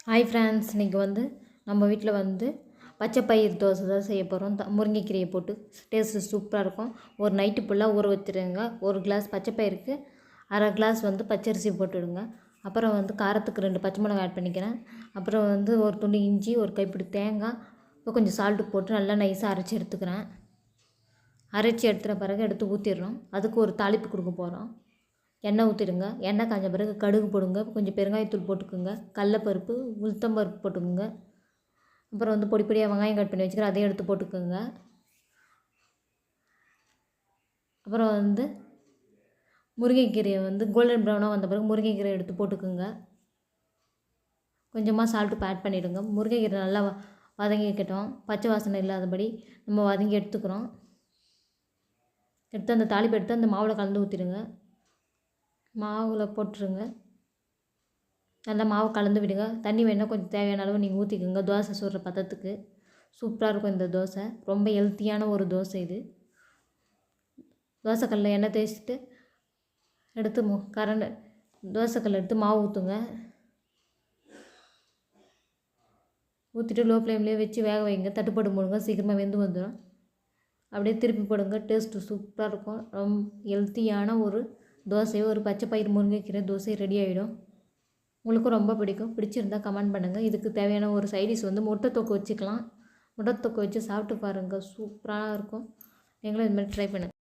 Hi friends, இன்றைக்கி நம்ம வீட்டில் பச்சை பயிர் தோசை தான் செய்ய போகிறோம். முருங்கைக்கீரையை போட்டு டேஸ்ட்டு சூப்பராக இருக்கும். ஒரு நைட்டு ஃபுல்லாக ஊற வச்சுருங்க. ஒரு கிளாஸ் பச்சை பயிருக்கு அரை கிளாஸ் பச்சரிசி போட்டுவிடுங்க. அப்புறம் காரத்துக்கு 2 பச்சை மிளகாய் ஆட் பண்ணிக்கிறேன். அப்புறம் ஒரு துண்டு இஞ்சி, ஒரு கைப்பிடி தேங்காய், இப்போ கொஞ்சம் சால்ட்டு போட்டு நல்லா நைஸாக அரைச்சி எடுத்துக்கிறேன். அரைச்சி எடுத்துகிற பிறகு எடுத்து ஊற்றிடுறோம். அதுக்கு ஒரு தாளிப்பு கொடுக்க போகிறோம். எண்ணெய் ஊற்றிடுங்க. எண்ணெய் காஞ்ச பிறகு கடுகு போடுங்க. கொஞ்சம் பெருங்காயத்தூள் போட்டுக்கோங்க. கடலப்பருப்பு, உளுத்தம்பருப்பு போட்டுக்கோங்க. அப்புறம் பொடி பொடியாக வெங்காயம் கட் பண்ணி வச்சுக்கிறேன், அதையும் எடுத்து போட்டுக்கோங்க. அப்புறம் முருங்கைக்கீரையை கோல்டன் ப்ரௌனாக வந்த பிறகு முருங்கைக்கீரை எடுத்து போட்டுக்கோங்க. கொஞ்சமாக சால்ட்டு ஆட் பண்ணிவிடுங்க. முருங்கைக்கீரை நல்லா வதங்கிக்கட்டும். பச்சை வாசனை இல்லாதபடி நம்ம வதங்கி எடுத்துக்கிறோம். எடுத்து அந்த தாளிப்பு எடுத்து அந்த மாவில் கலந்து ஊற்றிடுங்க. மாவில் போட்டுருங்க. நல்லா மாவு கலந்து விடுங்க. தண்ணி வேணால் கொஞ்சம் தேவையான அளவு நீங்கள் ஊற்றிக்கோங்க. தோசை சுடுற பதத்துக்கு சூப்பராக இருக்கும் இந்த தோசை. ரொம்ப ஹெல்த்தியான ஒரு தோசை இது. தோசைக்கல்லில் எண்ணெய் தேய்ச்சிட்டு எடுத்து தோசைக்கல்லை எடுத்து மாவு ஊற்றுங்க. ஊற்றிட்டு லோ ஃப்ளேம்லேயே வச்சு வேக வைங்க. தட்டுப்பாடு போடுங்க, சீக்கிரமாக வெந்து வந்துடும். அப்படியே திருப்பி போடுங்க. டேஸ்ட்டு சூப்பராக இருக்கும். ரொம்ப ஹெல்த்தியான ஒரு தோசை, ஒரு பச்சை பயிர் முருங்கைக்கீரை தோசை ரெடி ஆகிடும். உங்களுக்கும் ரொம்ப பிடிக்கும். பிடிச்சிருந்தால் கமெண்ட் பண்ணுங்கள். இதுக்கு தேவையான ஒரு சைடிஷ் முட்டை தொக்கு வச்சுக்கலாம். முட்டை தொக்கு வச்சு சாப்பிட்டு பாருங்கள், சூப்பராக இருக்கும். நீங்களும் இதுமாதிரி ட்ரை பண்ணுங்கள்.